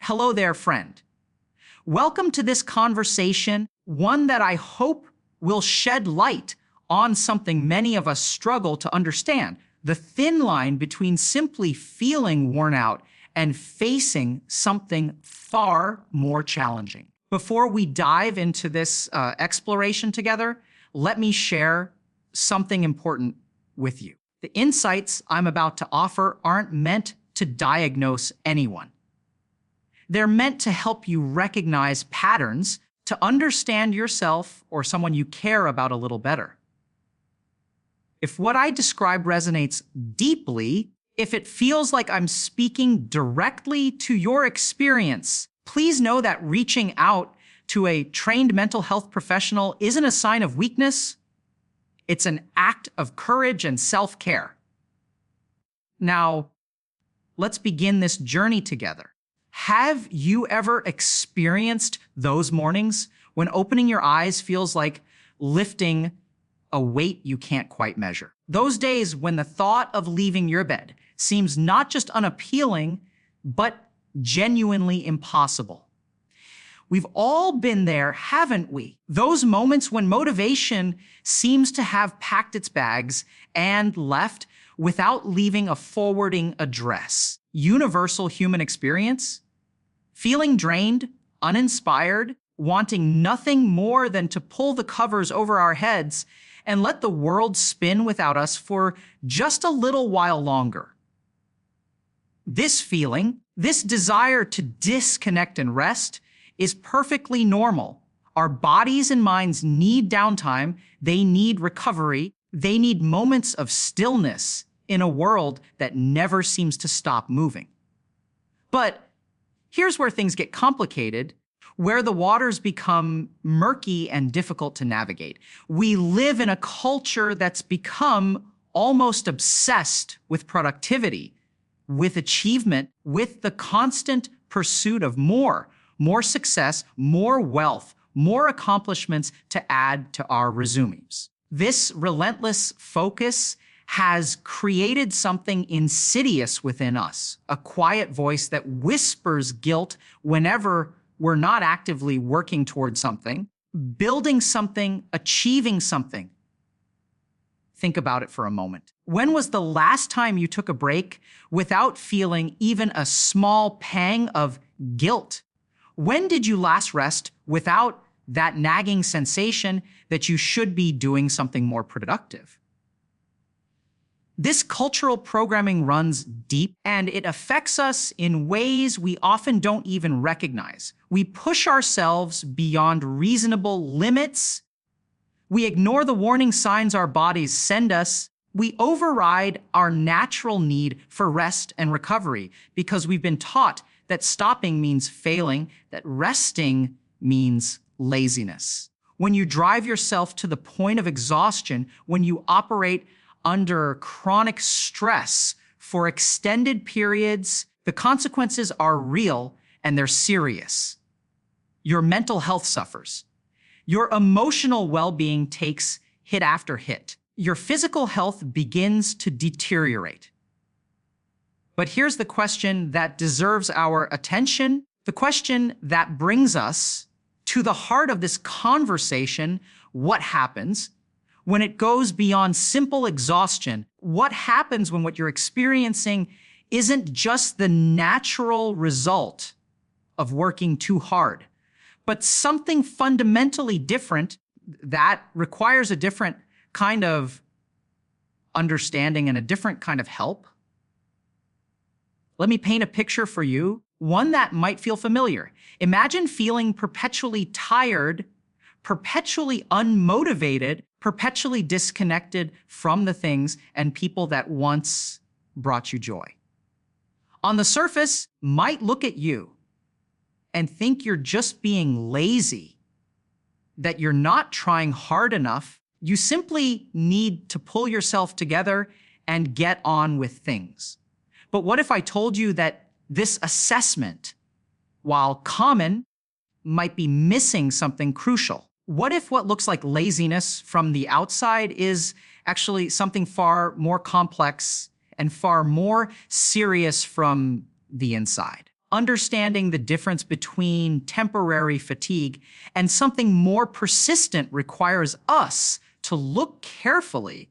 Hello there, friend. Welcome to this conversation, one that I hope will shed light on something many of us struggle to understand: the thin line between simply feeling worn out and facing something far more challenging. Before we dive into this exploration together, let me share something important with you. The insights I'm about to offer aren't meant to diagnose anyone. They're meant to help you recognize patterns, to understand yourself or someone you care about a little better. If what I describe resonates deeply, if it feels like I'm speaking directly to your experience, please know that reaching out to a trained mental health professional isn't a sign of weakness. It's an act of courage and self-care. Now, let's begin this journey together. Have you ever experienced those mornings when opening your eyes feels like lifting a weight you can't quite measure? Those days when the thought of leaving your bed seems not just unappealing, but genuinely impossible. We've all been there, haven't we? Those moments when motivation seems to have packed its bags and left without leaving a forwarding address. Universal human experience? Feeling drained, uninspired, wanting nothing more than to pull the covers over our heads and let the world spin without us for just a little while longer. This feeling, this desire to disconnect and rest, is perfectly normal. Our bodies and minds need downtime, they need recovery, they need moments of stillness in a world that never seems to stop moving. But here's where things get complicated, where the waters become murky and difficult to navigate. We live in a culture that's become almost obsessed with productivity, with achievement, with the constant pursuit of more success, more wealth, more accomplishments to add to our resumes. This relentless focus has created something insidious within us, a quiet voice that whispers guilt whenever we're not actively working towards something, building something, achieving something. Think about it for a moment. When was the last time you took a break without feeling even a small pang of guilt? When did you last rest without that nagging sensation that you should be doing something more productive? This cultural programming runs deep, and it affects us in ways we often don't even recognize. We push ourselves beyond reasonable limits. We ignore the warning signs our bodies send us. We override our natural need for rest and recovery because we've been taught that stopping means failing, that resting means laziness. When you drive yourself to the point of exhaustion, when you operate under chronic stress for extended periods, the consequences are real and they're serious. Your mental health suffers. Your emotional well-being takes hit after hit. Your physical health begins to deteriorate. But here's the question that deserves our attention, the question that brings us to the heart of this conversation: what happens when it goes beyond simple exhaustion? What happens when what you're experiencing isn't just the natural result of working too hard, but something fundamentally different that requires a different kind of understanding and a different kind of help? Let me paint a picture for you, one that might feel familiar. Imagine feeling perpetually tired, perpetually unmotivated, perpetually disconnected from the things and people that once brought you joy. On the surface, might look at you and think you're just being lazy, that you're not trying hard enough. You simply need to pull yourself together and get on with things. But what if I told you that this assessment, while common, might be missing something crucial? What if what looks like laziness from the outside is actually something far more complex and far more serious from the inside? Understanding the difference between temporary fatigue and something more persistent requires us to look carefully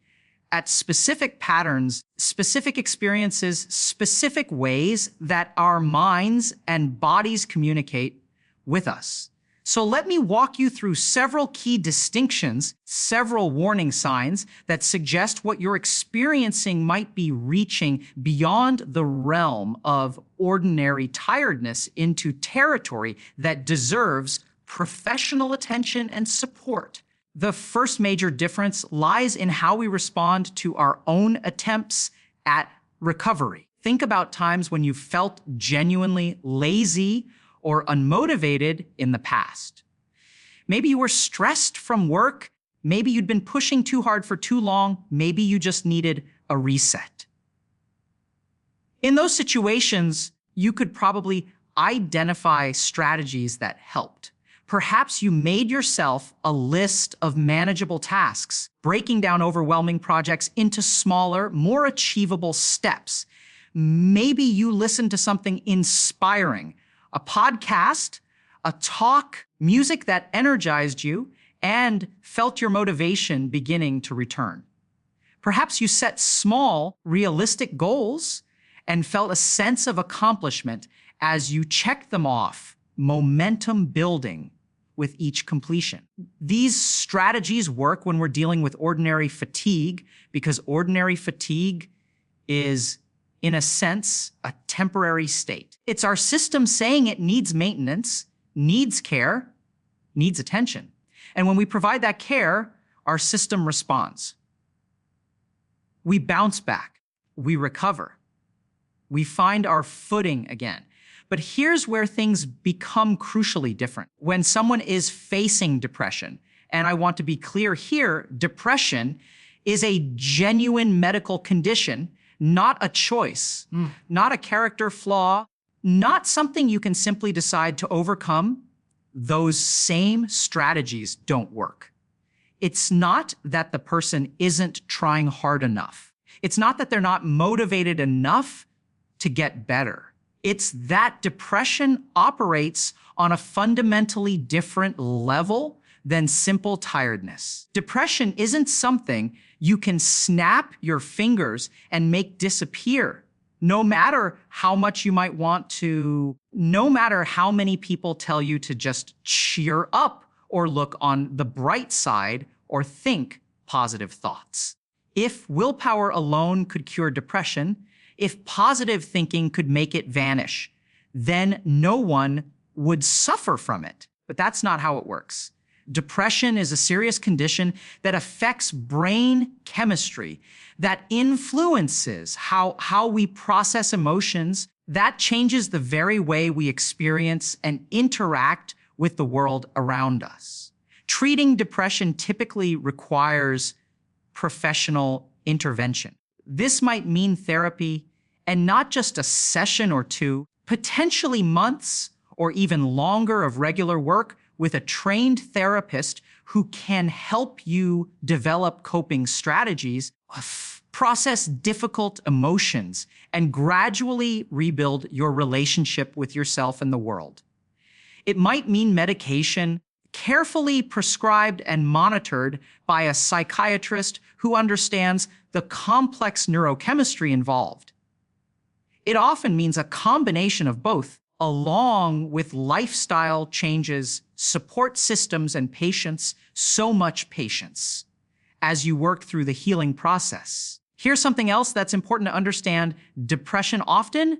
at specific patterns, specific experiences, specific ways that our minds and bodies communicate with us. So let me walk you through several key distinctions, several warning signs that suggest what you're experiencing might be reaching beyond the realm of ordinary tiredness into territory that deserves professional attention and support. The first major difference lies in how we respond to our own attempts at recovery. Think about times when you felt genuinely lazy or unmotivated in the past. Maybe you were stressed from work. Maybe you'd been pushing too hard for too long. Maybe you just needed a reset. In those situations, you could probably identify strategies that helped. Perhaps you made yourself a list of manageable tasks, breaking down overwhelming projects into smaller, more achievable steps. Maybe you listened to something inspiring, a podcast, a talk, music that energized you, and felt your motivation beginning to return. Perhaps you set small, realistic goals and felt a sense of accomplishment as you checked them off, momentum building with each completion. These strategies work when we're dealing with ordinary fatigue, because ordinary fatigue is, in a sense, a temporary state. It's our system saying it needs maintenance, needs care, needs attention. And when we provide that care, our system responds. We bounce back, we recover, we find our footing again. But here's where things become crucially different. When someone is facing depression, and I want to be clear here, depression is a genuine medical condition, not a choice, not a character flaw, not something you can simply decide to overcome. Those same strategies don't work. It's not that the person isn't trying hard enough. It's not that they're not motivated enough to get better. It's that depression operates on a fundamentally different level than simple tiredness. Depression isn't something you can snap your fingers and make disappear. No matter how much you might want to, no matter how many people tell you to just cheer up or look on the bright side or think positive thoughts. If willpower alone could cure depression, if positive thinking could make it vanish, then no one would suffer from it. But that's not how it works. Depression is a serious condition that affects brain chemistry, that influences how we process emotions, that changes the very way we experience and interact with the world around us. Treating depression typically requires professional intervention. This might mean therapy, and not just a session or two, potentially months or even longer of regular work with a trained therapist who can help you develop coping strategies, process difficult emotions, and gradually rebuild your relationship with yourself and the world. It might mean medication, carefully prescribed and monitored by a psychiatrist who understands the complex neurochemistry involved. It often means a combination of both, along with lifestyle changes, support systems, and patience, so much patience, as you work through the healing process. Here's something else that's important to understand. Depression often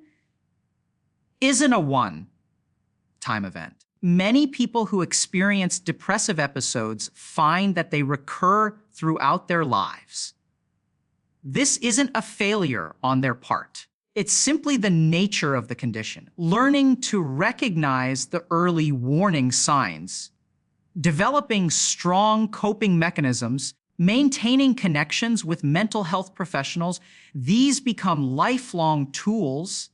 isn't a one-time event. Many people who experience depressive episodes find that they recur throughout their lives. This isn't a failure on their part. It's simply the nature of the condition. Learning to recognize the early warning signs, developing strong coping mechanisms, maintaining connections with mental health professionals, these become lifelong tools,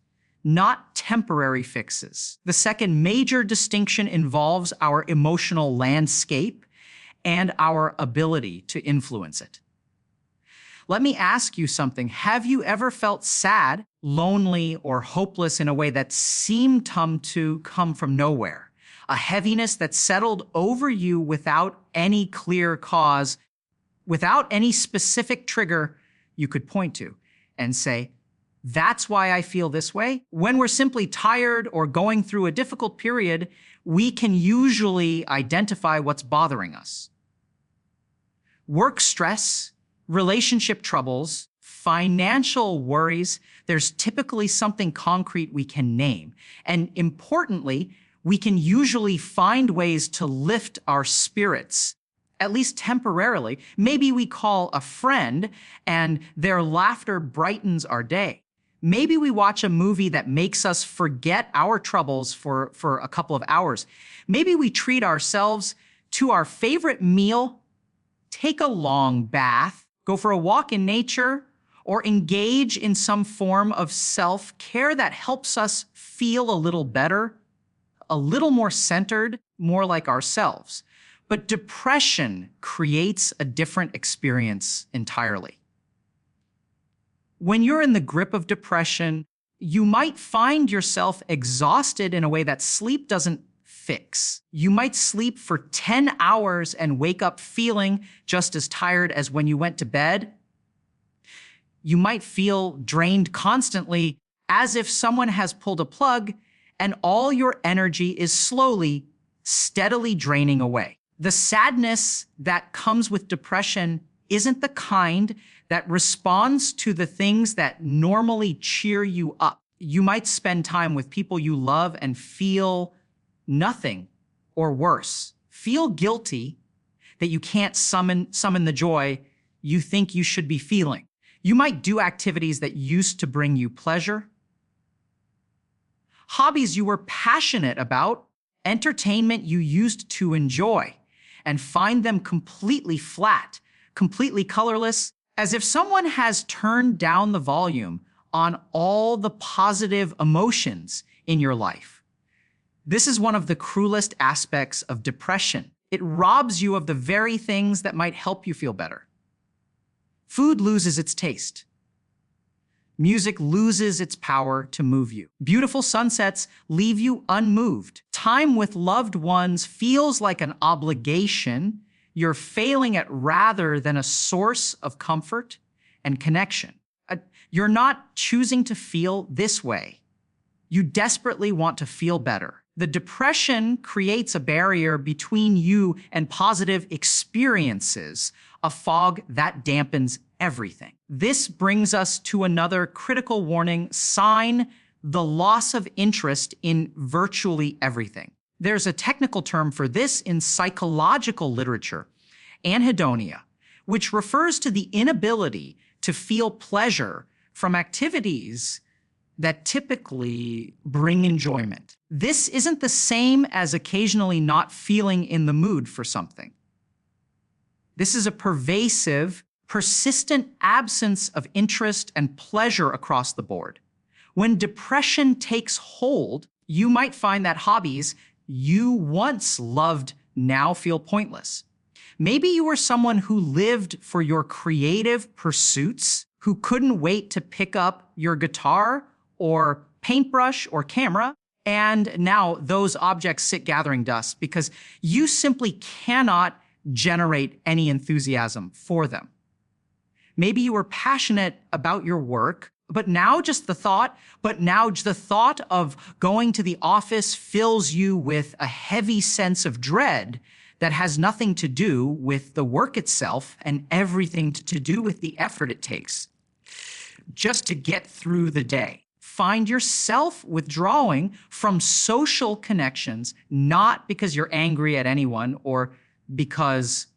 not temporary fixes. The second major distinction involves our emotional landscape and our ability to influence it. Let me ask you something. Have you ever felt sad lonely or hopeless in a way that seemed to come from nowhere. A heaviness that settled over you without any clear cause, without any specific trigger you could point to and say, that's why I feel this way. When we're simply tired or going through a difficult period, we can usually identify what's bothering us. Work stress, relationship troubles, financial worries, there's typically something concrete we can name. And importantly, we can usually find ways to lift our spirits, at least temporarily. Maybe we call a friend and their laughter brightens our day. Maybe we watch a movie that makes us forget our troubles for a couple of hours. Maybe we treat ourselves to our favorite meal, take a long bath, go for a walk in nature, or engage in some form of self-care that helps us feel a little better, a little more centered, more like ourselves. But depression creates a different experience entirely. When you're in the grip of depression, you might find yourself exhausted in a way that sleep doesn't fix. You might sleep for 10 hours and wake up feeling just as tired as when you went to bed. You might feel drained constantly, as if someone has pulled a plug and all your energy is slowly, steadily draining away. The sadness that comes with depression isn't the kind that responds to the things that normally cheer you up. You might spend time with people you love and feel nothing, or worse, feel guilty that you can't summon the joy you think you should be feeling. You might do activities that used to bring you pleasure, hobbies you were passionate about, entertainment you used to enjoy, and find them completely flat, completely colorless, as if someone has turned down the volume on all the positive emotions in your life. This is one of the cruelest aspects of depression. It robs you of the very things that might help you feel better. Food loses its taste. Music loses its power to move you. Beautiful sunsets leave you unmoved. Time with loved ones feels like an obligation you're failing at rather than a source of comfort and connection. You're not choosing to feel this way. You desperately want to feel better. The depression creates a barrier between you and positive experiences, a fog that dampens everything. This brings us to another critical warning sign: the loss of interest in virtually everything. There's a technical term for this in psychological literature, anhedonia, which refers to the inability to feel pleasure from activities that typically bring enjoyment. This isn't the same as occasionally not feeling in the mood for something. This is a pervasive, persistent absence of interest and pleasure across the board. When depression takes hold, you might find that hobbies you once loved now feel pointless. Maybe you were someone who lived for your creative pursuits, who couldn't wait to pick up your guitar or paintbrush or camera, and now those objects sit gathering dust because you simply cannot generate any enthusiasm for them. Maybe you were passionate about your work, but now the thought of going to the office fills you with a heavy sense of dread that has nothing to do with the work itself and everything to do with the effort it takes just to get through the day. Find yourself withdrawing from social connections, not because you're angry at anyone or because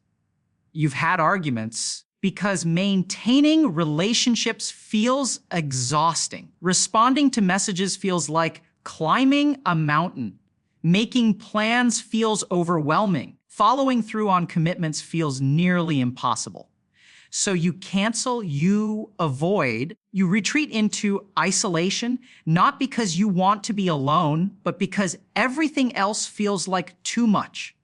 you've had arguments, because maintaining relationships feels exhausting. Responding to messages feels like climbing a mountain. Making plans feels overwhelming. Following through on commitments feels nearly impossible. So you cancel, you avoid, you retreat into isolation, not because you want to be alone, but because everything else feels like too much.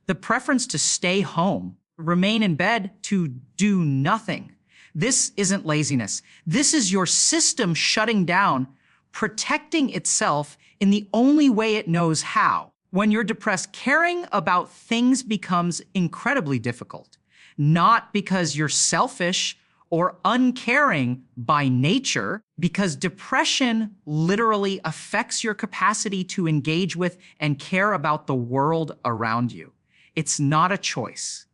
The preference to stay home, remain in bed, to do nothing, This isn't laziness. This is your system shutting down, protecting itself in the only way it knows how. When you're depressed, caring about things becomes incredibly difficult, not because you're selfish or uncaring by nature, because depression literally affects your capacity to engage with and care about the world around you. It's not a choice.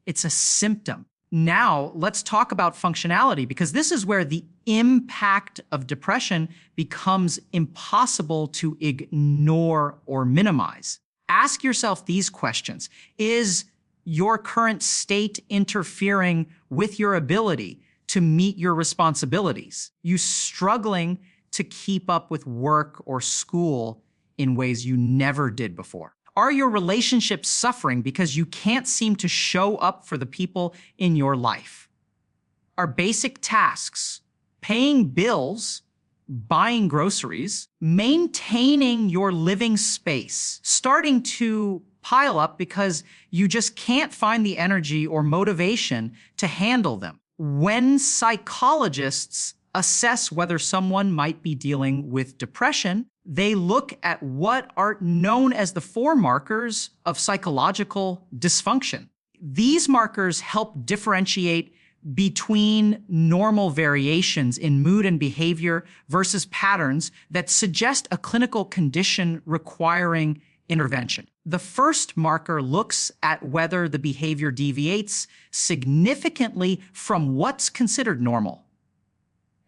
It's a symptom. Now, let's talk about functionality, because this is where the impact of depression becomes impossible to ignore or minimize. Ask yourself these questions. Is your current state interfering with your ability to meet your responsibilities? You struggling to keep up with work or school in ways you never did before? Are your relationships suffering because you can't seem to show up for the people in your life? Are basic tasks, paying bills, buying groceries, maintaining your living space, starting to pile up because you just can't find the energy or motivation to handle them? When psychologists assess whether someone might be dealing with depression, they look at what are known as the 4 markers of psychological dysfunction. These markers help differentiate between normal variations in mood and behavior versus patterns that suggest a clinical condition requiring intervention. The first marker looks at whether the behavior deviates significantly from what's considered normal.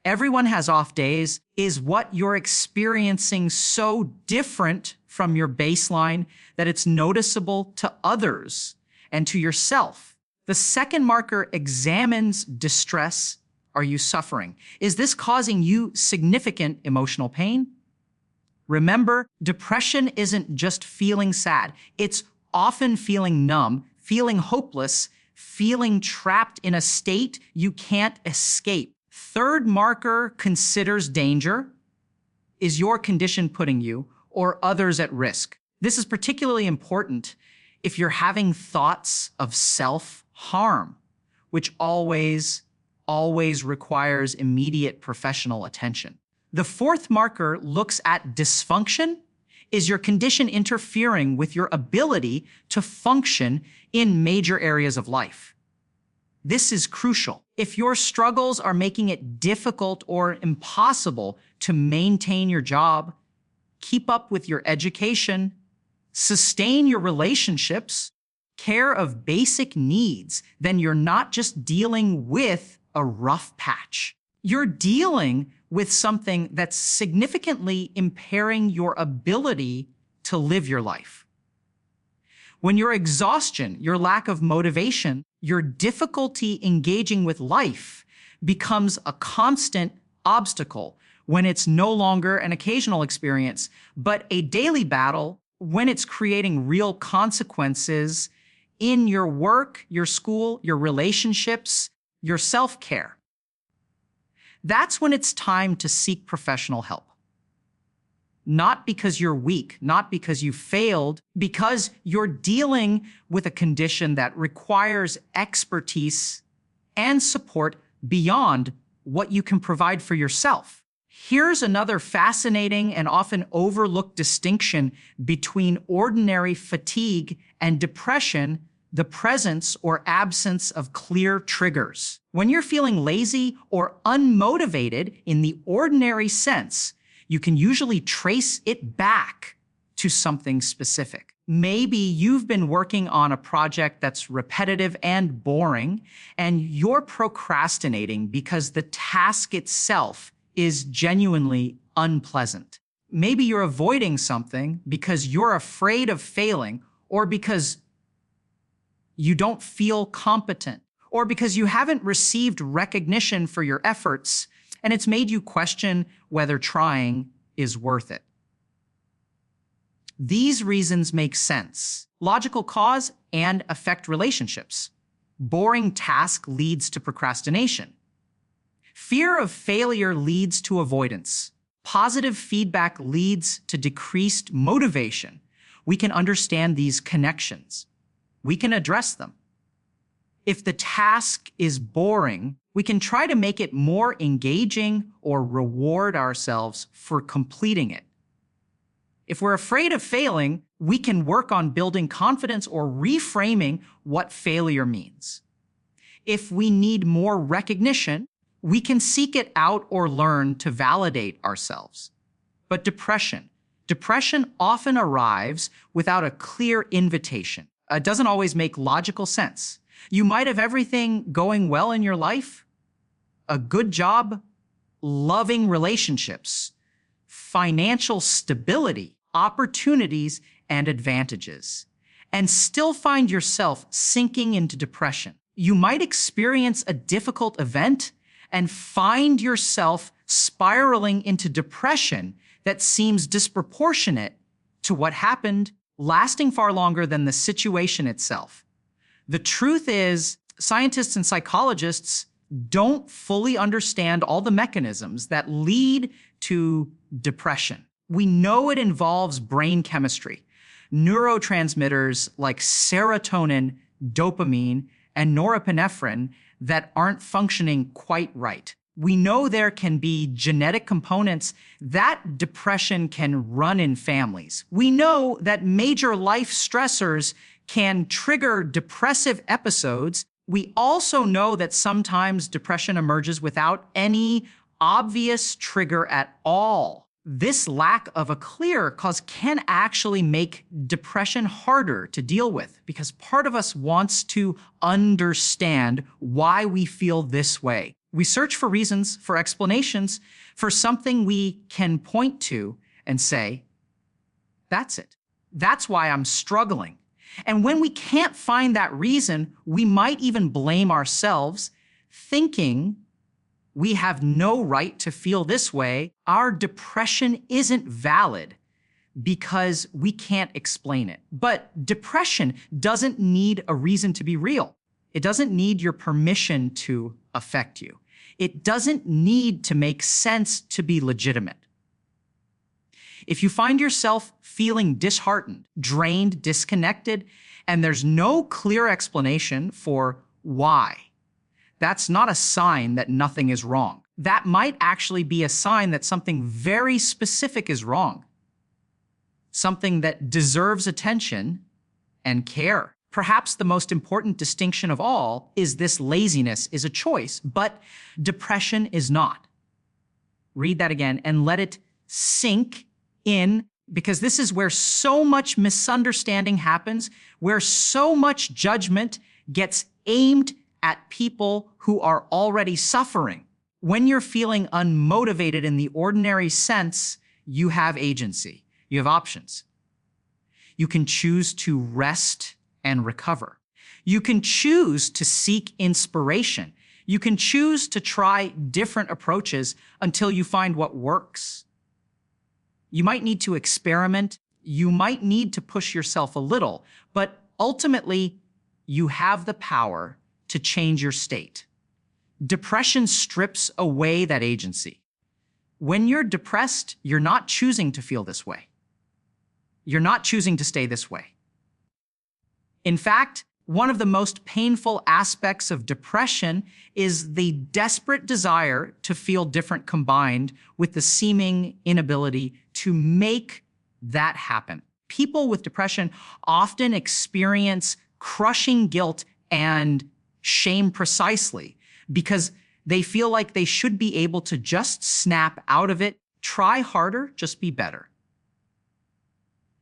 Everyone has off days. Is what you're experiencing so different from your baseline that it's noticeable to others and to yourself? The second marker examines distress. Are you suffering? Is this causing you significant emotional pain? Remember, depression isn't just feeling sad. It's often feeling numb, feeling hopeless, feeling trapped in a state you can't escape. Third marker considers danger. Is your condition putting you or others at risk? This is particularly important if you're having thoughts of self-harm, which always requires immediate professional attention. The fourth marker looks at dysfunction. Is your condition interfering with your ability to function in major areas of life? This is crucial. If your struggles are making it difficult or impossible to maintain your job, keep up with your education, sustain your relationships, care of basic needs, then you're not just dealing with a rough patch. You're dealing with something that's significantly impairing your ability to live your life. When your exhaustion, your lack of motivation, your difficulty engaging with life becomes a constant obstacle, when it's no longer an occasional experience, but a daily battle, when it's creating real consequences in your work, your school, your relationships, your self-care, that's when it's time to seek professional help. Not because you're weak, not because you failed, because you're dealing with a condition that requires expertise and support beyond what you can provide for yourself. Here's another fascinating and often overlooked distinction between ordinary fatigue and depression: the presence or absence of clear triggers. When you're feeling lazy or unmotivated in the ordinary sense, you can usually trace it back to something specific. Maybe you've been working on a project that's repetitive and boring, and you're procrastinating because the task itself is genuinely unpleasant. Maybe you're avoiding something because you're afraid of failing, or because you don't feel competent, or because you haven't received recognition for your efforts, and it's made you question whether trying is worth it. These reasons make sense. Logical cause and affect relationships. Boring task leads to procrastination. Fear of failure leads to avoidance. Positive feedback leads to decreased motivation. We can understand these connections. We can address them. If the task is boring, we can try to make it more engaging or reward ourselves for completing it. If we're afraid of failing, we can work on building confidence or reframing what failure means. If we need more recognition, we can seek it out or learn to validate ourselves. But depression often arrives without a clear invitation. It doesn't always make logical sense. You might have everything going well in your life, a good job, loving relationships, financial stability, opportunities, and advantages, and still find yourself sinking into depression. You might experience a difficult event and find yourself spiraling into depression that seems disproportionate to what happened, lasting far longer than the situation itself. The truth is, scientists and psychologists don't fully understand all the mechanisms that lead to depression. We know it involves brain chemistry, neurotransmitters like serotonin, dopamine, and norepinephrine that aren't functioning quite right. We know there can be genetic components that depression can run in families. We know that major life stressors can trigger depressive episodes. We also know that sometimes depression emerges without any obvious trigger at all. This lack of a clear cause can actually make depression harder to deal with because part of us wants to understand why we feel this way. We search for reasons, for explanations, for something we can point to and say, that's it. That's why I'm struggling. And when we can't find that reason, we might even blame ourselves, thinking we have no right to feel this way. Our depression isn't valid because we can't explain it. But depression doesn't need a reason to be real. It doesn't need your permission to affect you. It doesn't need to make sense to be legitimate. If you find yourself feeling disheartened, drained, disconnected, and there's no clear explanation for why, that's not a sign that nothing is wrong. That might actually be a sign that something very specific is wrong. Something that deserves attention and care. Perhaps the most important distinction of all is this: laziness is a choice, but depression is not. Read that again and let it sink in, because this is where so much misunderstanding happens, where so much judgment gets aimed at people who are already suffering. When you're feeling unmotivated in the ordinary sense, you have agency. You have options. You can choose to rest and recover. You can choose to seek inspiration. You can choose to try different approaches until you find what works. You might need to experiment. You might need to push yourself a little, but ultimately, you have the power to change your state. Depression strips away that agency. When you're depressed, you're not choosing to feel this way. You're not choosing to stay this way. In fact, one of the most painful aspects of depression is the desperate desire to feel different combined with the seeming inability to make that happen. People with depression often experience crushing guilt and shame precisely because they feel like they should be able to just snap out of it, try harder, just be better.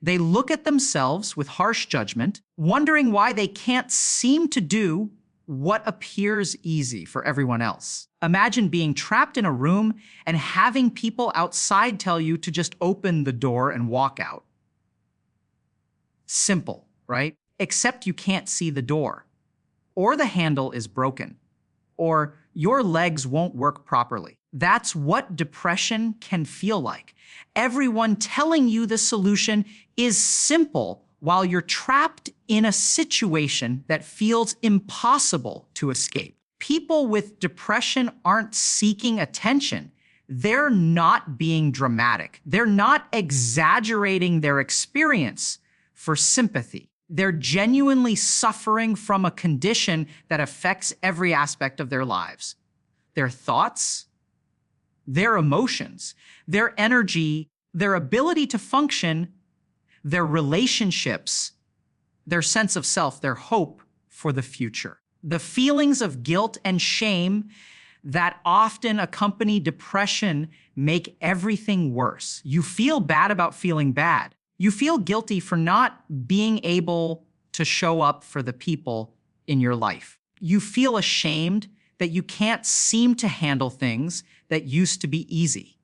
They look at themselves with harsh judgment, wondering why they can't seem to do what appears easy for everyone else. Imagine being trapped in a room and having people outside tell you to just open the door and walk out. Simple, right? Except you can't see the door, or the handle is broken, or your legs won't work properly. That's what depression can feel like. Everyone telling you the solution is simple while you're trapped in a situation that feels impossible to escape. People with depression aren't seeking attention. They're not being dramatic. They're not exaggerating their experience for sympathy. They're genuinely suffering from a condition that affects every aspect of their lives. Their thoughts, their emotions, their energy, their ability to function, their relationships, their sense of self, their hope for the future. The feelings of guilt and shame that often accompany depression make everything worse. You feel bad about feeling bad. You feel guilty for not being able to show up for the people in your life. You feel ashamed that you can't seem to handle things that used to be easy.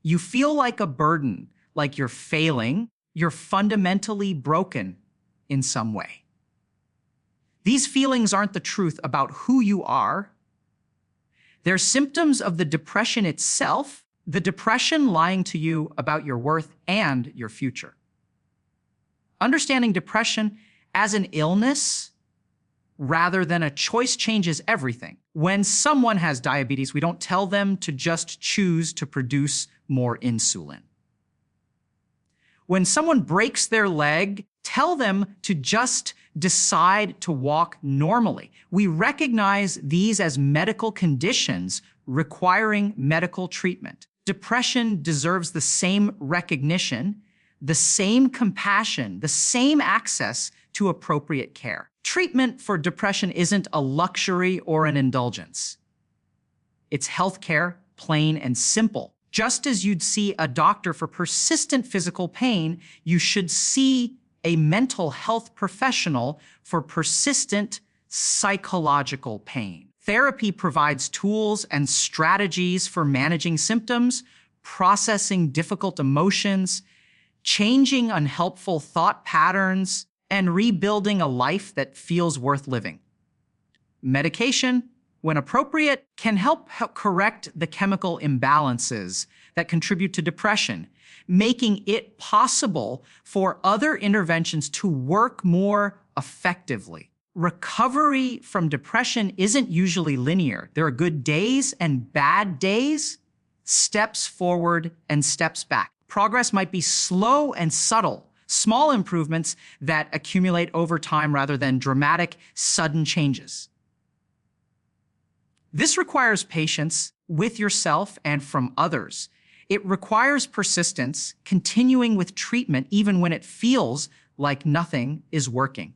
You feel like a burden, like you're failing, you're fundamentally broken in some way. These feelings aren't the truth about who you are. They're symptoms of the depression itself, the depression lying to you about your worth and your future. Understanding depression as an illness rather than a choice changes everything. When someone has diabetes, we don't tell them to just choose to produce more insulin. When someone breaks their leg, tell them to just decide to walk normally. We recognize these as medical conditions requiring medical treatment. Depression deserves the same recognition, the same compassion, the same access to appropriate care. Treatment for depression isn't a luxury or an indulgence. It's healthcare, plain and simple. Just as you'd see a doctor for persistent physical pain, you should see a mental health professional for persistent psychological pain. Therapy provides tools and strategies for managing symptoms, processing difficult emotions, changing unhelpful thought patterns, and rebuilding a life that feels worth living. Medication, when appropriate, can help correct the chemical imbalances that contribute to depression, making it possible for other interventions to work more effectively. Recovery from depression isn't usually linear. There are good days and bad days, steps forward and steps back. Progress might be slow and subtle, small improvements that accumulate over time rather than dramatic, sudden changes. This requires patience with yourself and from others. It requires persistence, continuing with treatment even when it feels like nothing is working.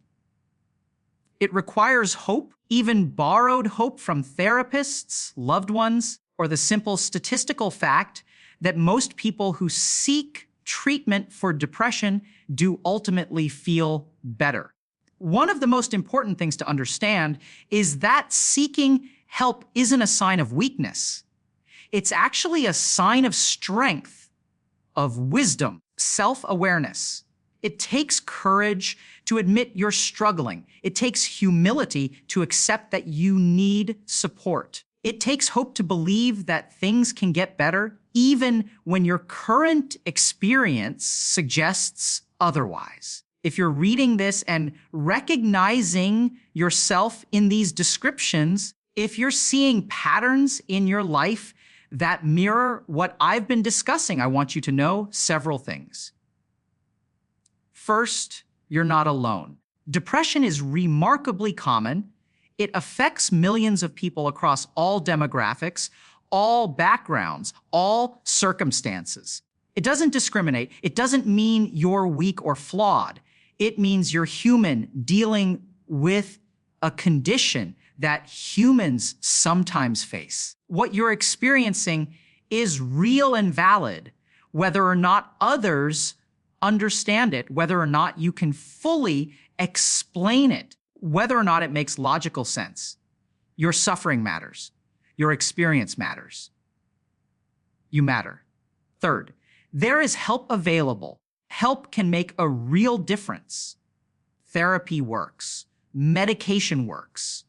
It requires hope, even borrowed hope from therapists, loved ones, or the simple statistical fact that most people who seek treatment for depression do ultimately feel better. One of the most important things to understand is that seeking help isn't a sign of weakness. It's actually a sign of strength, of wisdom, self-awareness. It takes courage to admit you're struggling. It takes humility to accept that you need support. It takes hope to believe that things can get better even when your current experience suggests otherwise. If you're reading this and recognizing yourself in these descriptions, if you're seeing patterns in your life that mirror what I've been discussing, I want you to know several things. First, you're not alone. Depression is remarkably common. It affects millions of people across all demographics, all backgrounds, all circumstances. It doesn't discriminate. It doesn't mean you're weak or flawed. It means you're human dealing with a condition that humans sometimes face. What you're experiencing is real and valid, whether or not others understand it, whether or not you can fully explain it, whether or not it makes logical sense. Your suffering matters. Your experience matters. You matter. Third, there is help available. Help can make a real difference. Therapy works. Medication works.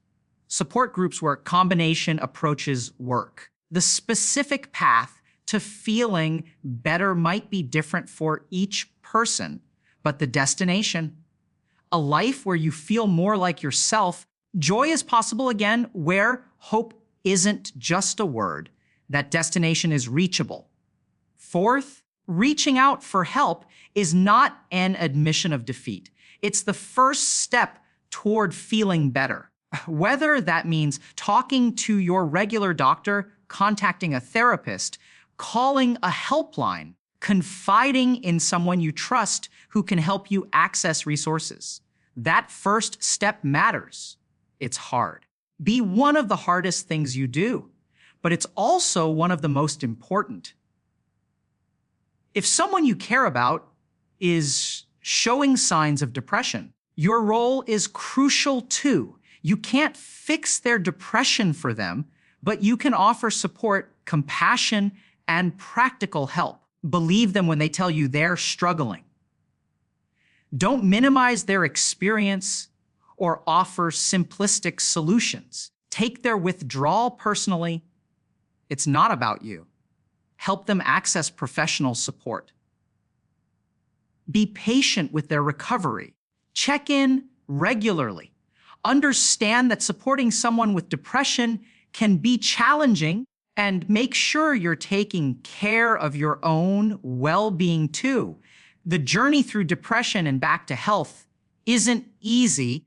Support groups work. Combination approaches work. The specific path to feeling better might be different for each person, but the destination, a life where you feel more like yourself, joy is possible again, where hope isn't just a word. That destination is reachable. Fourth, reaching out for help is not an admission of defeat. It's the first step toward feeling better. Whether that means talking to your regular doctor, contacting a therapist, calling a helpline, confiding in someone you trust who can help you access resources. That first step matters. It's hard. Be one of the hardest things you do, but it's also one of the most important. If someone you care about is showing signs of depression, your role is crucial too. You can't fix their depression for them, but you can offer support, compassion, and practical help. Believe them when they tell you they're struggling. Don't minimize their experience or offer simplistic solutions. Take their withdrawal personally. It's not about you. Help them access professional support. Be patient with their recovery. Check in regularly. Understand that supporting someone with depression can be challenging, and make sure you're taking care of your own well-being too. The journey through depression and back to health isn't easy.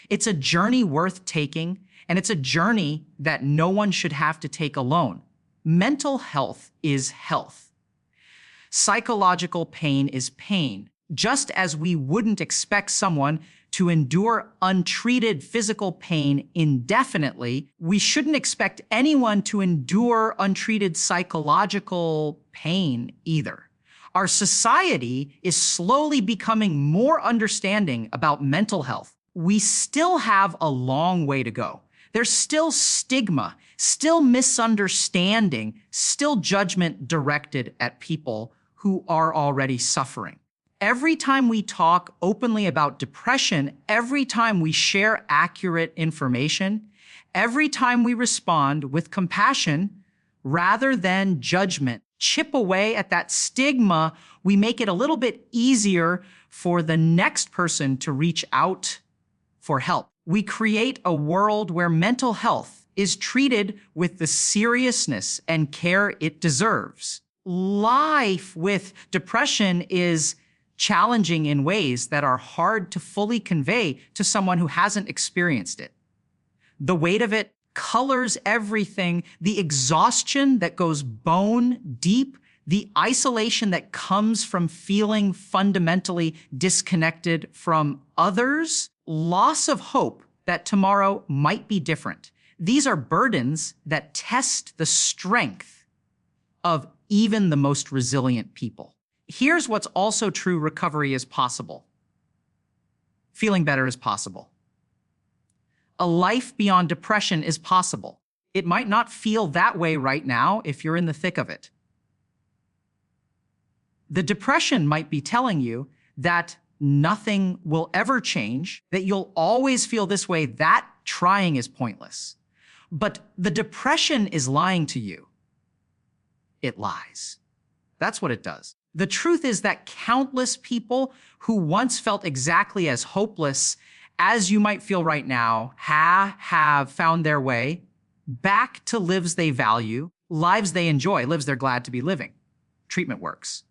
It's a journey worth taking, and it's a journey that no one should have to take alone. Mental health is health. Psychological pain is pain. Just as we wouldn't expect someone to endure untreated physical pain indefinitely, we shouldn't expect anyone to endure untreated psychological pain either. Our society is slowly becoming more understanding about mental health. We still have a long way to go. There's still stigma, still misunderstanding, still judgment directed at people who are already suffering. Every time we talk openly about depression, every time we share accurate information, every time we respond with compassion rather than judgment, chip away at that stigma, we make it a little bit easier for the next person to reach out for help. We create a world where mental health is treated with the seriousness and care it deserves. Life with depression is challenging in ways that are hard to fully convey to someone who hasn't experienced it. The weight of it colors everything, the exhaustion that goes bone deep, the isolation that comes from feeling fundamentally disconnected from others, loss of hope that tomorrow might be different. These are burdens that test the strength of even the most resilient people. Here's what's also true: recovery is possible. Feeling better is possible. A life beyond depression is possible. It might not feel that way right now if you're in the thick of it. The depression might be telling you that nothing will ever change, that you'll always feel this way, that trying is pointless. But the depression is lying to you. It lies. That's what it does. The truth is that countless people who once felt exactly as hopeless as you might feel right now have found their way back to lives they value, lives they enjoy, lives they're glad to be living. Treatment works.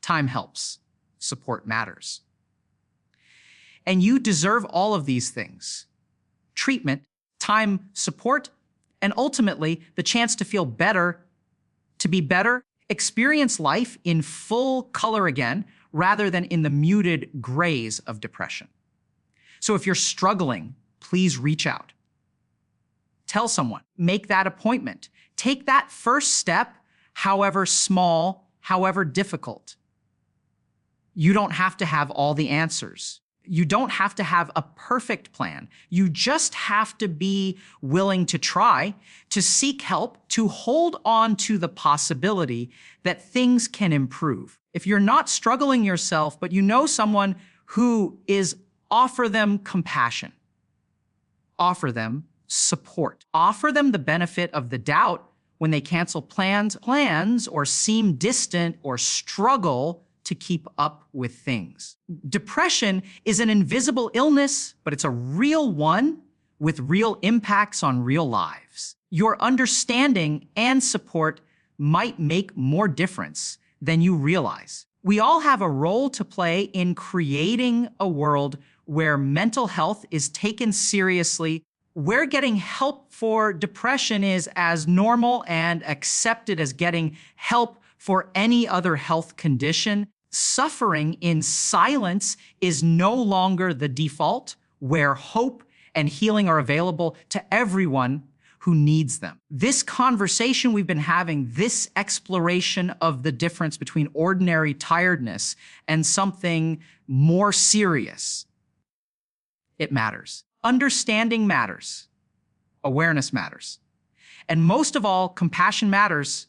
Time helps. Support matters. And you deserve all of these things: treatment, time, support, and ultimately the chance to feel better, to be better, experience life in full color again, rather than in the muted grays of depression. So if you're struggling, please reach out. Tell someone, make that appointment. Take that first step, however small, however difficult. You don't have to have all the answers. You don't have to have a perfect plan. You just have to be willing to try, to seek help, to hold on to the possibility that things can improve. If you're not struggling yourself, but you know someone who is, offer them compassion. Offer them support. Offer them the benefit of the doubt when they cancel plans or seem distant or struggle to keep up with things. Depression is an invisible illness, but it's a real one with real impacts on real lives. Your understanding and support might make more difference than you realize. We all have a role to play in creating a world where mental health is taken seriously, where getting help for depression is as normal and accepted as getting help for any other health condition. Suffering in silence is no longer the default, where hope and healing are available to everyone who needs them. This conversation we've been having, this exploration of the difference between ordinary tiredness and something more serious, it matters. Understanding matters. Awareness matters. And most of all, compassion matters.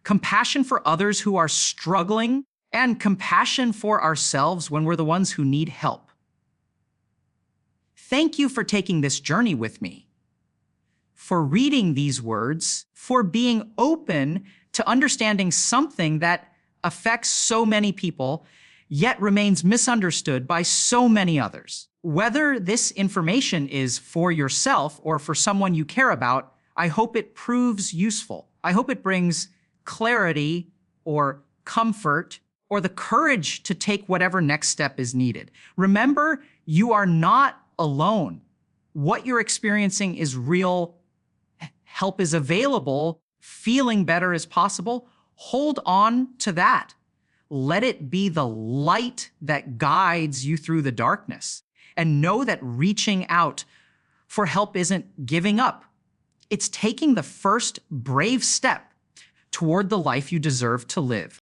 Compassion for others who are struggling and compassion for ourselves when we're the ones who need help. Thank you for taking this journey with me, for reading these words, for being open to understanding something that affects so many people, yet remains misunderstood by so many others. Whether this information is for yourself or for someone you care about, I hope it proves useful. I hope it brings clarity or comfort or the courage to take whatever next step is needed. Remember, you are not alone. What you're experiencing is real. Help is available. Feeling better is possible. Hold on to that. Let it be the light that guides you through the darkness. And know that reaching out for help isn't giving up. It's taking the first brave step toward the life you deserve to live.